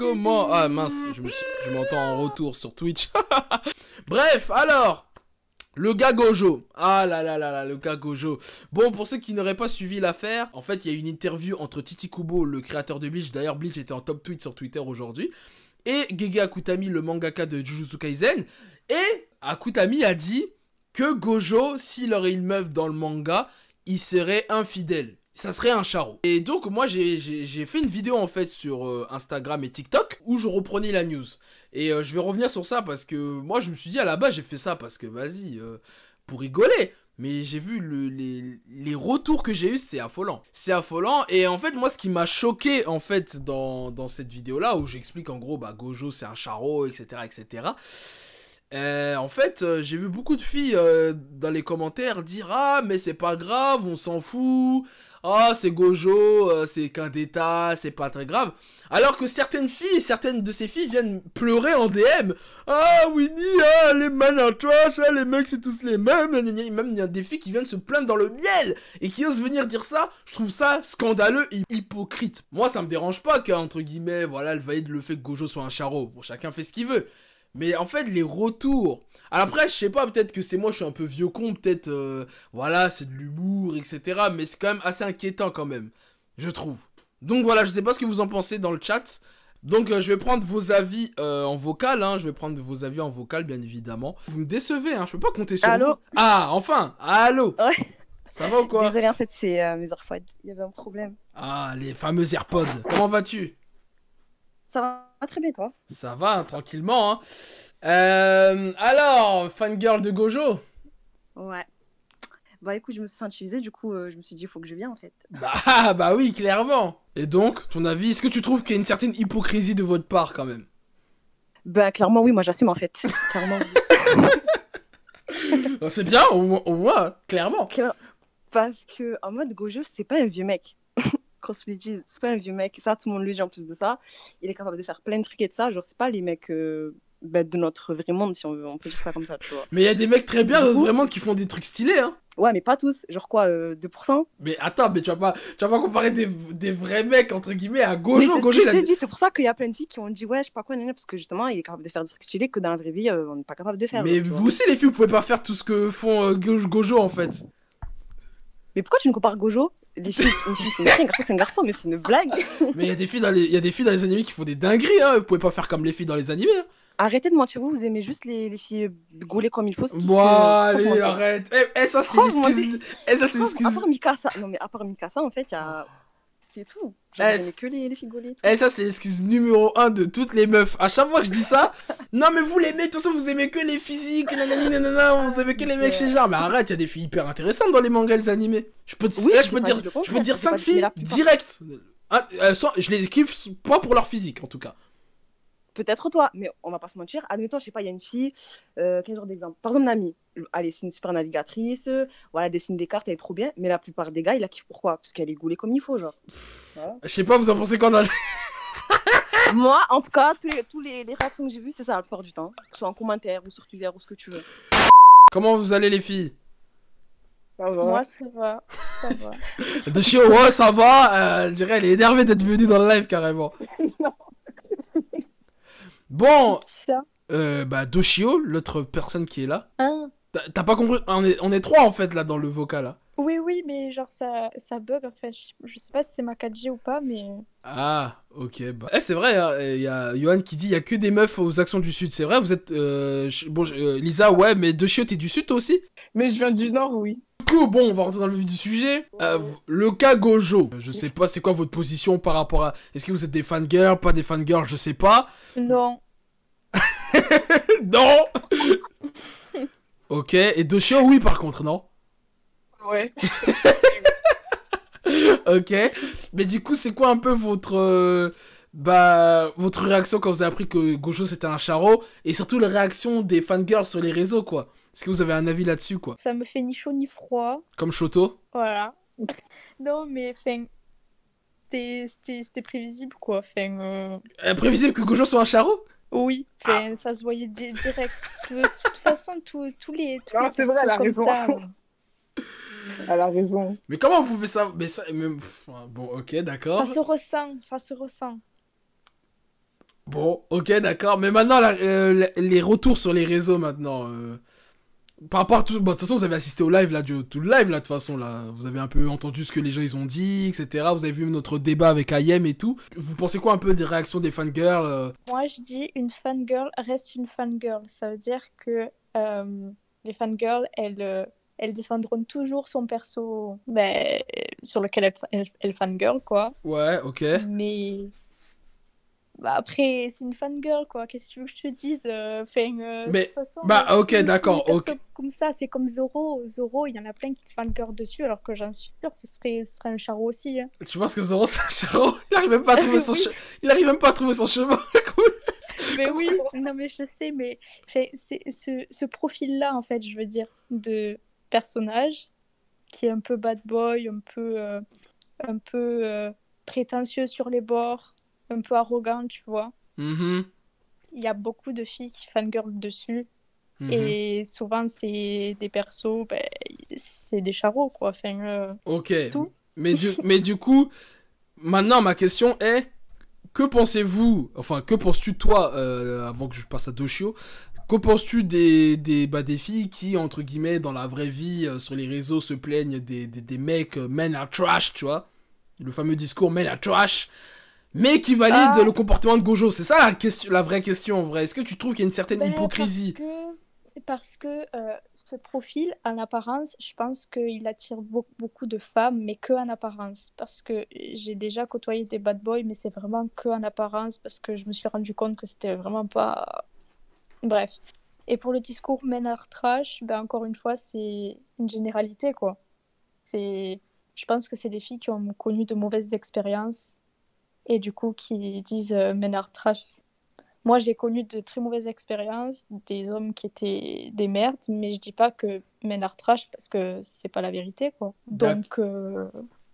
comment... Ah mince, je m'entends en retour sur Twitch. Bref, alors... Le gars Gojo. Ah là là là là, le gars Gojo. Bon, pour ceux qui n'auraient pas suivi l'affaire, en fait, il y a une interview entre Titi Kubo, le créateur de Bleach. D'ailleurs, Bleach était en top tweet sur Twitter aujourd'hui. Et Gege Akutami, le mangaka de Jujutsu Kaisen. Et Akutami a dit que Gojo, s'il aurait une meuf dans le manga, il serait infidèle. Ça serait un charreau. Et donc, moi, j'ai fait une vidéo, en fait, sur Instagram et TikTok, où je reprenais la news. Et je vais revenir sur ça, parce que moi, je me suis dit, à la base, j'ai fait ça, parce que, vas-y, pour rigoler. Mais j'ai vu les retours que j'ai eu, c'est affolant. C'est affolant. Et en fait, moi, ce qui m'a choqué, en fait, dans cette vidéo-là, où j'explique, en gros, bah, Gojo, c'est un charreau, etc., etc., en fait, j'ai vu beaucoup de filles dans les commentaires dire « Ah, mais c'est pas grave, on s'en fout. Ah, c'est Gojo, c'est qu'un détail, c'est pas très grave. » Alors que certaines de ces filles viennent pleurer en DM. « Ah, Winnie, ah, les manatoches, ah, les mecs, c'est tous les mêmes. » Même il y a des filles qui viennent se plaindre dans le miel et qui osent venir dire ça. Je trouve ça scandaleux et hypocrite. Moi, ça me dérange pas qu'entre guillemets, voilà, elle valide le fait que Gojo soit un charreau. Bon, chacun fait ce qu'il veut. Mais en fait, les retours... Alors après, je sais pas, peut-être que c'est moi, je suis un peu vieux con, peut-être, voilà, c'est de l'humour, etc. Mais c'est quand même assez inquiétant quand même, je trouve. Donc voilà, je sais pas ce que vous en pensez dans le chat. Donc je vais prendre vos avis en vocal, hein. Je vais prendre vos avis en vocal, bien évidemment. Vous me décevez, hein, je peux pas compter sur vous. Ah, enfin, allô. Ouais. Ça va ou quoi? Désolé, en fait, c'est mes AirPods. Il y avait un problème. Ah, les fameux AirPods. Comment vas-tu? Ça va très bien, toi? Ça va, hein, tranquillement, hein. Alors, fangirl de Gojo? Ouais. Bah écoute, je me suis senti visée, du coup, je me suis dit, il faut que je vienne, en fait. Bah oui, clairement. Et donc, ton avis, est-ce que tu trouves qu'il y a une certaine hypocrisie de votre part, quand même? Bah clairement, oui, moi j'assume, en fait. Clairement, oui. C'est bien, au moins, clairement. Parce que, en mode, Gojo, c'est pas un vieux mec. Qu'on se le dise, c'est pas un vieux mec. Ça, tout le monde le dit en plus de ça. Il est capable de faire plein de trucs et de ça. Genre, c'est pas les mecs de notre vrai monde, si on peut dire ça comme ça, tu vois. Mais il y a des mecs très bien dans notre vrai monde qui font des trucs stylés, hein. Ouais, mais pas tous. Genre quoi, 2%? Mais attends, mais tu vas pas comparer des vrais mecs, entre guillemets, à Gojo. Mais Gojo, je te dis, c'est pour ça qu'il y a plein de filles qui ont dit, ouais, je sais pas quoi, parce que justement, il est capable de faire des trucs stylés que dans la vraie vie, on n'est pas capable de faire. Mais genre, vous aussi, les filles, vous pouvez pas faire tout ce que font Gojo, en fait. Mais pourquoi tu nous compares Gojo? Les filles, une fille, c'est une fille, un garçon, c'est un garçon, mais c'est une blague. Mais il y a des filles dans les animés qui font des dingueries, hein. Vous pouvez pas faire comme les filles dans les animés, hein. Arrêtez de mentir, vous aimez juste les filles gaulées comme il faut. Bon, allez, arrête. Ça, c'est l'excuse. Ça, c'est l'excuse. À part Mikasa, non, mais à part Mikasa, en fait, il y a... C'est tout. J'aime que les filles gaulées. Ça, c'est l'excuse numéro 1 de toutes les meufs. À chaque fois que je dis ça, non, mais vous, les mecs, de toute façon, vous aimez que les physiques, nanani, nanana, vous aimez que les mecs chez genre. Mais arrête, il y a des filles hyper intéressantes dans les mangas, les animés. Je peux te dire 5 filles direct. Je les kiffe pas pour leur physique, en tout cas. Peut-être toi, mais on va pas se mentir. Admettons, je sais pas, il y a une fille, quel genre d'exemple? Par exemple, Nami. Allez, c'est une super navigatrice, voilà, elle dessine des cartes, elle est trop bien, mais la plupart des gars, ils la kiffent pourquoi? Parce qu'elle est gaulée comme il faut, genre. Voilà. Je sais pas, vous en pensez quoi dans Moi, en tout cas, tous les réactions que j'ai vues, c'est ça la plupart du temps. Que ce soit en commentaire ou sur Twitter ou ce que tu veux. Comment vous allez, les filles? Ça va. Moi, ça va. Ça va. De Chio, ouais, ça va. Je dirais, elle est énervée d'être venue dans le live, carrément. Bon, bah Doshio, l'autre personne qui est là. Hein? T'as pas compris? On est 3 en fait là dans le vocal là. Oui, mais genre ça bug en fait. Je sais pas si c'est ma 4G ou pas, mais. Ah, ok. Bah. C'est vrai, il y a Johan qui dit il y a que des meufs aux actions du Sud. C'est vrai, vous êtes. Lisa, ouais, mais Doshio, t'es du Sud toi aussi? Mais je viens du Nord, oui. Du coup, bon, on va rentrer dans le vif du sujet. Le cas Gojo. Je sais pas, c'est quoi votre position par rapport à. Est-ce que vous êtes des fangirls, pas des fangirls, je sais pas. Non. Non. Ok, et Doshio, oui, par contre, non? Ouais. Ok, mais du coup, c'est quoi un peu votre réaction quand vous avez appris que Gojo c'était un charreau, et surtout la réaction des fangirls sur les réseaux, quoi? Est-ce que vous avez un avis là-dessus, quoi? Ça me fait ni chaud ni froid. Comme Shoto? Voilà. Non, mais enfin, c'était prévisible, quoi. Enfin, prévisible que Gojo soit un charreau? Oui, enfin, ça se voyait direct. De toute façon, tous les Non, c'est vrai, elle a raison. Ça, Elle a raison. Mais comment vous pouvez ça? Mais ça, bon, ok, d'accord. Ça se ressent. Bon, ok, d'accord. Mais maintenant, les retours sur les réseaux, maintenant. Par rapport à tout... Bon, de toute façon, vous avez assisté au live, là, tout le live, là, de toute façon, là. Vous avez un peu entendu ce que les gens, ils ont dit, etc. Vous avez vu notre débat avec Ayem et tout. Vous pensez quoi un peu des réactions des fangirls Moi, je dis une fangirl reste une fangirl. Ça veut dire que les fangirls, elles défendront toujours son perso sur lequel elle fangirl, quoi. Ouais, ok. Mais bah, après, c'est une fangirl, quoi. Qu'est-ce que tu veux que je te dise? De Mais, toute façon, bah, ok, les d'accord, persos ok. comme ça, c'est comme Zoro. Zoro, il y en a plein qui te fangirl dessus, alors que j'en suis sûre, ce serait un charo aussi. Hein. Tu penses que Zoro, c'est un charron? Il arrive même pas à trouver son Oui. Il arrive même pas à trouver son chemin. Mais oui, non mais je sais, mais c'est ce profil-là, en fait, je veux dire, de personnage qui est un peu bad boy, un peu prétentieux sur les bords, un peu arrogant, tu vois. Mhm, Il y a beaucoup de filles qui fangirl dessus, mhm. et souvent, c'est des persos, c'est des charros, quoi. Enfin, Ok. tout. Mais du coup, maintenant, ma question est... Que pensez-vous, enfin, que penses-tu toi, avant que je passe à Doshio, que penses-tu des filles qui, entre guillemets, dans la vraie vie, sur les réseaux, se plaignent des mecs, men are trash, tu vois? Le fameux discours men are trash, mais qui valident Ah, le comportement de Gojo. C'est ça la question, la vraie question en vrai. Est-ce que tu trouves qu'il y a une certaine hypocrisie? parce que ce profil, en apparence, je pense qu'il attire beaucoup de femmes, mais que en apparence. Parce que j'ai déjà côtoyé des bad boys, mais c'est vraiment que en apparence, parce que je me suis rendu compte que c'était vraiment pas. Bref. Et pour le discours Ménard Trash, ben encore une fois, c'est une généralité, quoi. Je pense que c'est des filles qui ont connu de mauvaises expériences et du coup qui disent Ménard Trash. Moi, j'ai connu de très mauvaises expériences, des hommes qui étaient des merdes, mais je dis pas que Ménard trash parce que c'est pas la vérité, quoi. D'ac- Donc,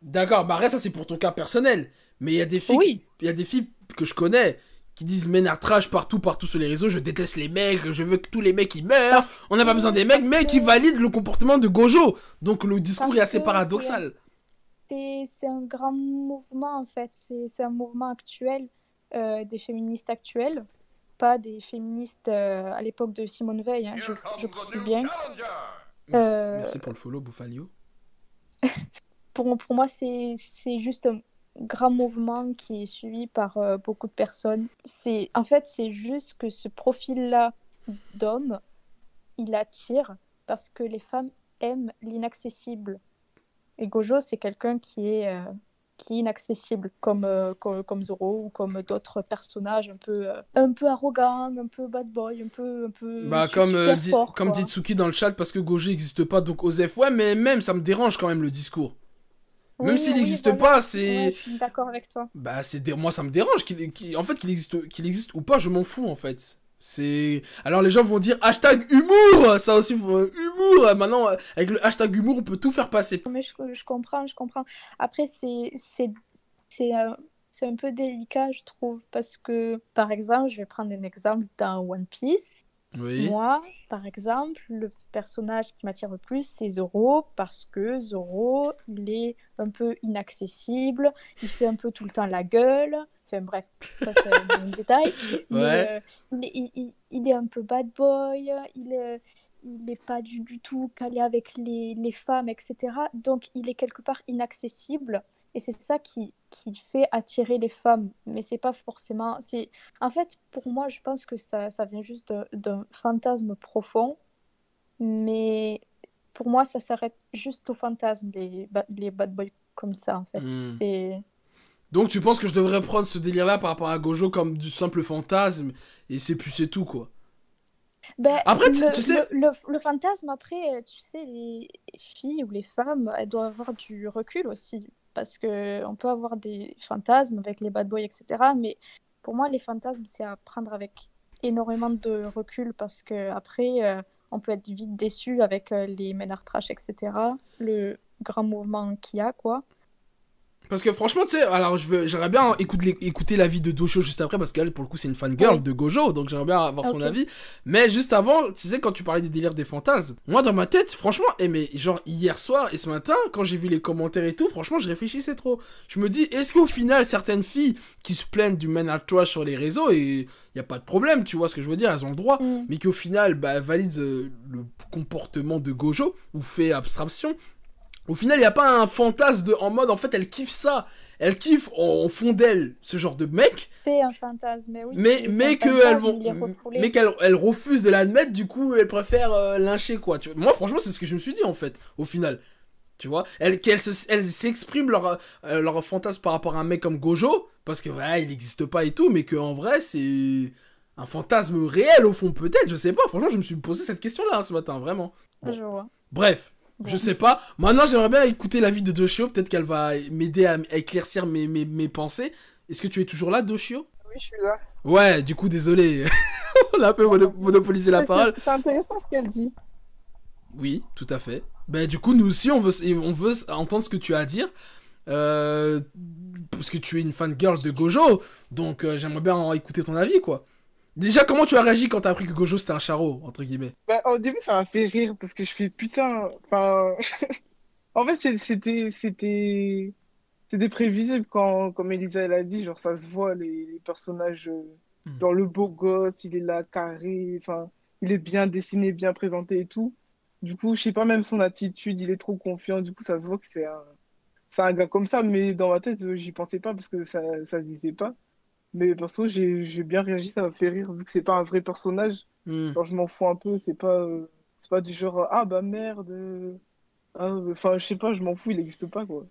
D'accord, bah après ça c'est pour ton cas personnel. Mais il y a des filles, oui, il y a des filles que je connais qui disent ménard trash partout, partout sur les réseaux. Je déteste les mecs, je veux que tous les mecs ils meurent. On n'a pas besoin des mecs, mais qui valident le comportement de Gojo. Donc le discours est parce assez que paradoxal. c'est un grand mouvement, en fait. C'est un mouvement actuel, des féministes actuelles, pas des féministes à l'époque de Simone Veil, hein, je précise bien. Merci, Euh, merci pour le follow, Bouffalio. pour moi, c'est juste un grand mouvement qui est suivi par beaucoup de personnes. En fait, c'est juste que ce profil-là d'homme, il attire parce que les femmes aiment l'inaccessible. Et Gojo, c'est quelqu'un qui est inaccessible, comme Zoro ou comme d'autres personnages un peu arrogants, un peu bad boy, un peu Bah super fort, comme dit quoi. Tsuki dans le chat, parce que Gojo n'existe pas, donc Osef, ouais, mais même ça me dérange quand même le discours. Même Oui, s'il oui, n'existe voilà. pas, Ouais, c'est... je suis d'accord avec toi. Bah, moi, ça me dérange en fait, qu'il existe ou pas, je m'en fous, en fait. Alors, les gens vont dire hashtag humour! Ça aussi, humour! Maintenant, avec le hashtag humour, on peut tout faire passer. Mais je comprends, je comprends. Après, c'est, euh, c'est un peu délicat, je trouve, parce que, par exemple, je vais prendre un exemple dans One Piece. Oui. Moi, par exemple, le personnage qui m'attire le plus, c'est Zoro, parce que Zoro, il est un peu inaccessible, il fait un peu tout le temps la gueule. Enfin bref, ça c'est un détail. Mais Ouais. il est un peu bad boy, il est pas du tout calé avec les femmes, etc. Donc il est quelque part inaccessible. Et c'est ça qui fait attirer les femmes. Mais c'est pas forcément... En fait, pour moi, je pense que ça vient juste d'un fantasme profond. Mais pour moi, ça s'arrête juste au fantasme, les bad boys comme ça, en fait. Hmm. C'est... Donc, tu penses que je devrais prendre ce délire-là par rapport à Gojo comme du simple fantasme, et c'est tout, quoi. Ben, Après, tu sais... le fantasme, après, tu sais, les filles ou les femmes, elles doivent avoir du recul aussi. Parce que on peut avoir des fantasmes avec les bad boys, etc. Mais pour moi, les fantasmes, c'est à prendre avec énormément de recul parce que après, on peut être vite déçu avec les menards trash, etc. Le grand mouvement qu'il y a, quoi. Parce que franchement, tu sais, alors j'aimerais bien écouter l'avis de Dosho juste après, parce qu'elle, pour le coup, c'est une fangirl de Gojo, donc j'aimerais bien avoir son avis. Mais juste avant, tu sais, quand tu parlais des délires des fantasmes, moi, dans ma tête, franchement, mais genre, hier soir et ce matin, quand j'ai vu les commentaires et tout, franchement, je réfléchissais trop. Je me dis, est-ce qu'au final, certaines filles qui se plaignent du men at trash sur les réseaux, et y a pas de problème, tu vois ce que je veux dire, elles ont le droit, mais qu'au final, bah, elles valident le comportement de Gojo, ou fait abstraction. Au final, il n'y a pas un fantasme en mode, en fait, elle kiffe ça. Elle kiffe en fond d'elle ce genre de mec. C'est un fantasme, mais oui. Mais qu'elle refuse de l'admettre, du coup, elle préfère lyncher, quoi. Tu vois, moi, franchement, c'est ce que je me suis dit, en fait, au final. Tu vois, elles s'expriment leur fantasme par rapport à un mec comme Gojo, parce que, ouais, il n'existe pas et tout, mais qu'en vrai, c'est un fantasme réel, au fond, peut-être, je sais pas. Franchement, je me suis posé cette question-là, ce matin, vraiment. Bon. Je vois. Bref. Bon. Je sais pas. Maintenant, j'aimerais bien écouter l'avis de Doshio. Peut-être qu'elle va m'aider à éclaircir mes pensées. Est-ce que tu es toujours là, Doshio? Oui, je suis là. Ouais, du coup, désolé. On a un peu monopolisé la parole. C'est intéressant ce qu'elle dit. Oui, tout à fait. Ben, du coup, nous aussi, on veut entendre ce que tu as à dire. Parce que tu es une fan girl de Gojo. Donc, j'aimerais bien écouter ton avis, quoi. Déjà, comment tu as réagi quand t'as appris que Gojo c'était un charo, entre guillemets? Bah, au début, ça m'a fait rire parce que je fais putain. Enfin, en fait, c'était prévisible quand, comme Elisa elle a dit, genre ça se voit les personnages, genre le beau gosse, il est là carré, enfin, il est bien dessiné, bien présenté et tout. Du coup, je sais pas, même son attitude, il est trop confiant. Du coup, ça se voit que c'est un gars comme ça, mais dans ma tête, j'y pensais pas parce que ça se disait pas. Mais perso, j'ai bien réagi, ça m'a fait rire, vu que c'est pas un vrai personnage. Genre, je m'en fous un peu, c'est pas du genre, ah bah merde. Enfin, je sais pas, je m'en fous, il existe pas, quoi.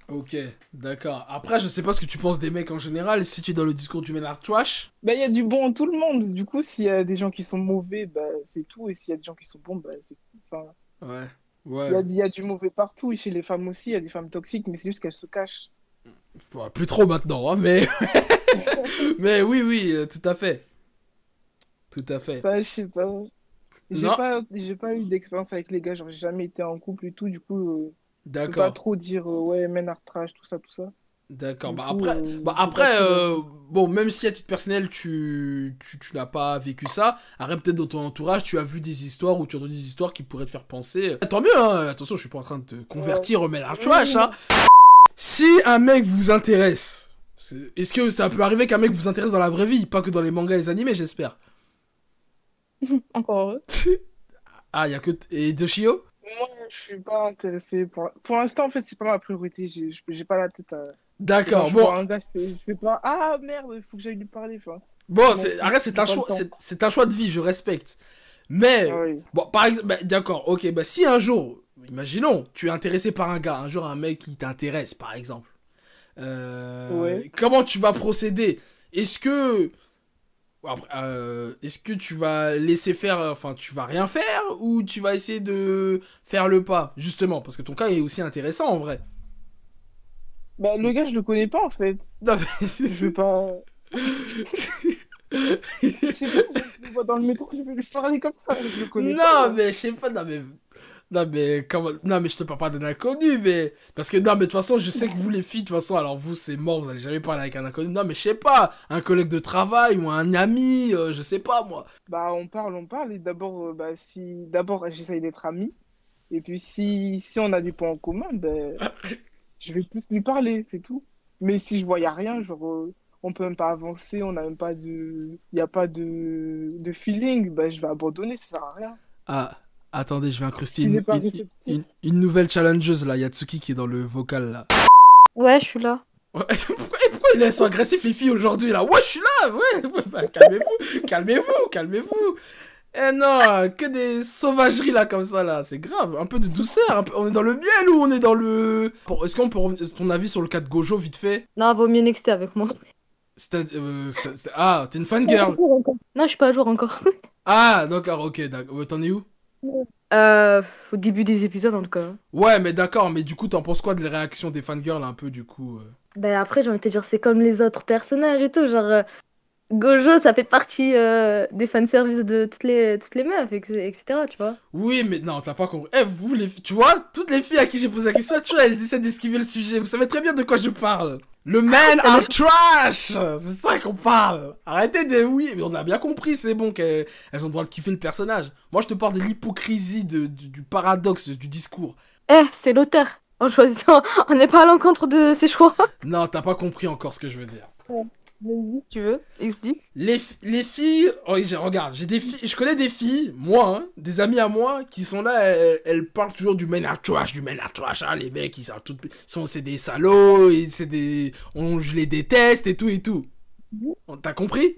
Ok, d'accord. Après, je sais pas ce que tu penses des mecs en général. Si tu es dans le discours du menard trash. Bah, il y a du bon en tout le monde. Du coup, s'il y a des gens qui sont mauvais, bah, c'est tout. Et s'il y a des gens qui sont bons, bah, c'est tout. Enfin, ouais. Ouais. Il y a du mauvais partout. Et chez les femmes aussi, il y a des femmes toxiques, mais c'est juste qu'elles se cachent. Ouais, plus trop maintenant, hein, mais. Mais oui, tout à fait. Tout à fait. Bah, je sais pas. J'ai pas eu d'expérience avec les gars. Genre, j'ai jamais été en couple et tout. Du coup, je peux pas trop dire, ouais, menard trash, tout ça, tout ça. D'accord. Du Bah coup, après, bon, même si à titre personnel, tu n'as pas vécu ça, après, peut-être dans ton entourage, tu as vu des histoires ou tu as entendu des histoires qui pourraient te faire penser. Tant mieux, hein. Attention, je suis pas en train de te convertir au menard trash, hein. Si un mec vous intéresse, est-ce que ça peut arriver qu'un mec vous intéresse dans la vraie vie, pas que dans les mangas et les animés, j'espère? Encore heureux. Ah, y a que... Et Doshio? moi, je suis pas intéressé. Pour l'instant, en fait, c'est pas ma priorité. J'ai pas la tête à. D'accord, Genre, je bon. vois un gars, je fais pas. Ah merde, il faut que j'aille lui parler. Enfin, Bon, non, arrête, c'est un j'ai pas choix, le temps. c'est un choix de vie, je respecte. Mais, Ah oui. bon, par exemple, bah, d'accord, ok, bah si un jour, imaginons, tu es intéressé par un gars, un jour un mec qui t'intéresse, par exemple. Ouais. Comment tu vas procéder? Est-ce que... est-ce que tu vas laisser faire, enfin, tu vas rien faire, ou tu vas essayer de faire le pas, justement, parce que ton cas est aussi intéressant en vrai. Bah, le gars, je le connais pas en fait. Non, Je vais pas. Je sais pas, je le vois dans le métro, je vais lui parler comme ça. Je le connais pas. non, mais je sais pas, non mais je te parle pas d'un inconnu, mais parce que non mais de toute façon je sais que vous les filles de toute façon, alors vous c'est mort, vous allez jamais parler avec un inconnu. Non mais je sais pas, un collègue de travail ou un ami, je sais pas moi. Bah, on parle. Et d'abord, d'abord, j'essaye d'être ami. Et puis, si on a des points en commun, ben, je vais plus lui parler, c'est tout. Mais si je vois, y a rien, genre, on peut même pas avancer, on a même pas y a pas de feeling, ben, je vais abandonner, ça sert à rien. Ah, attendez, je vais incruster S'il n'est pas réceptif. une nouvelle challengeuse là, Yatsuki qui est dans le vocal là. Ouais, je suis là. Ouais, pourquoi ils sont agressifs les filles aujourd'hui là? Ouais, je suis là, ouais, bah, calmez-vous. Eh non, que des sauvageries là comme ça là, c'est grave, un peu de douceur, on est dans le miel ou on est dans le... Bon, est-ce qu'on peut revenir ton avis sur le cas de Gojo vite fait? Non, vaut mieux nexter avec moi. Ah, t'es une fangirl. Non, je suis pas à jour encore. Ah, d'accord, ok, d'accord. T'en es où? Au début des épisodes en tout cas. Ouais, mais d'accord, mais du coup, t'en penses quoi des réactions des fangirls un peu du coup Ben après, j'ai envie de te dire, c'est comme les autres personnages et tout. Genre, Gojo, ça fait partie des fanservices de toutes les meufs, etc. Tu vois. Oui, mais non, t'as pas compris. Eh, vous, les filles, tu vois, toutes les filles à qui j'ai posé la question, tu vois, elles essaient d'esquiver le sujet. Vous savez très bien de quoi je parle. Le men are trash. C'est ça qu'on parle. Arrêtez de... Oui, mais on a bien compris, c'est bon qu'elles ont le droit de kiffer le personnage. Moi, je te parle de l'hypocrisie, du paradoxe du discours. C'est l'auteur. On choisit, on n'est pas à l'encontre de ses choix. Non, t'as pas compris encore ce que je veux dire. Si tu veux, explique. Les filles, oh, regarde, j'ai des filles, je connais des filles, moi, hein, des amis à moi, qui sont là, elles parlent toujours du men are trash, hein, les mecs, c'est des salauds, et je les déteste et tout. T'as compris?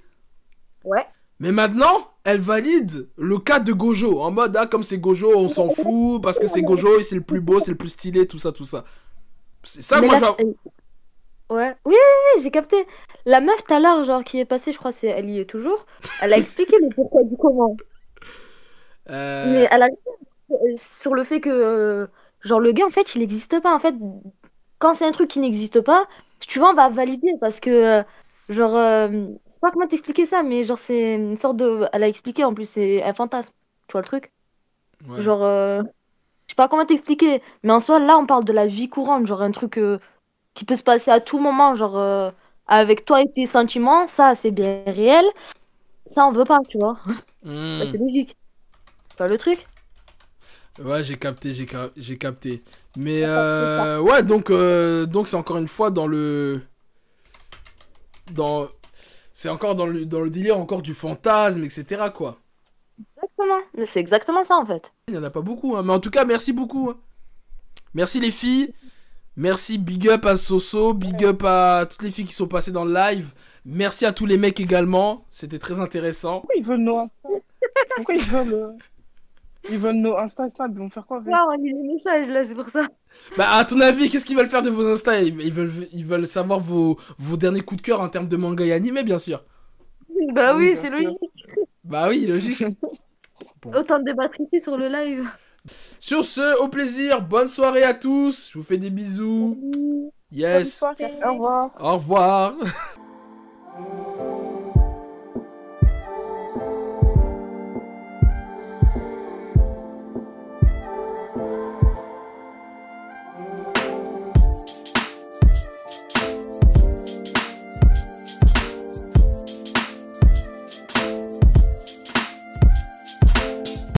Ouais. Mais maintenant, elles valident le cas de Gojo, en mode, ah, comme c'est Gojo, on s'en fout, parce que c'est Gojo, et c'est le plus beau, c'est le plus stylé, tout ça. C'est ça, Mais moi, là, ouais. Oui, j'ai capté. La meuf tout à l'heure, genre, qui est passée, je crois, elle y est toujours. Elle a expliqué le pourquoi du comment. Mais elle a sur le fait que, genre, le gars, en fait, il n'existe pas. En fait, quand c'est un truc qui n'existe pas, si tu vois, on va valider parce que, genre, je sais pas comment t'expliquer ça, mais genre, c'est une sorte de. Elle a expliqué en plus, c'est un fantasme. Tu vois le truc? Ouais. Genre, je sais pas comment t'expliquer, mais en soi, là, on parle de la vie courante, genre, un truc qui peut se passer à tout moment, genre, avec toi et tes sentiments, ça, c'est bien réel. Ça, on veut pas, tu vois. Bah, c'est logique. Tu vois le truc? Ouais, j'ai capté. Mais ouais, donc c'est encore une fois c'est encore dans le délire encore du fantasme, etc. quoi. Exactement. C'est exactement ça en fait. Il y en a pas beaucoup, hein. Mais en tout cas, merci beaucoup. Hein. Merci les filles. Merci, big up à Soso, big up à toutes les filles qui sont passées dans le live. Merci à tous les mecs également. C'était très intéressant. Pourquoi ils veulent nos Insta? Pourquoi ils veulent nos Insta? Ils vont faire quoi avec? Ouais, on lit les messages là, c'est pour ça. Bah, à ton avis, qu'est-ce qu'ils veulent faire de vos Insta? Ils veulent savoir vos derniers coups de cœur en termes de manga et animé, bien sûr. Bah oui, Oui, c'est bien sûr. logique. Bah oui, logique. Bon. Autant de débattre ici sur le live. Sur ce, au plaisir, bonne soirée à tous. Je vous fais des bisous. Yes. Bonne soirée. Au revoir. Au revoir.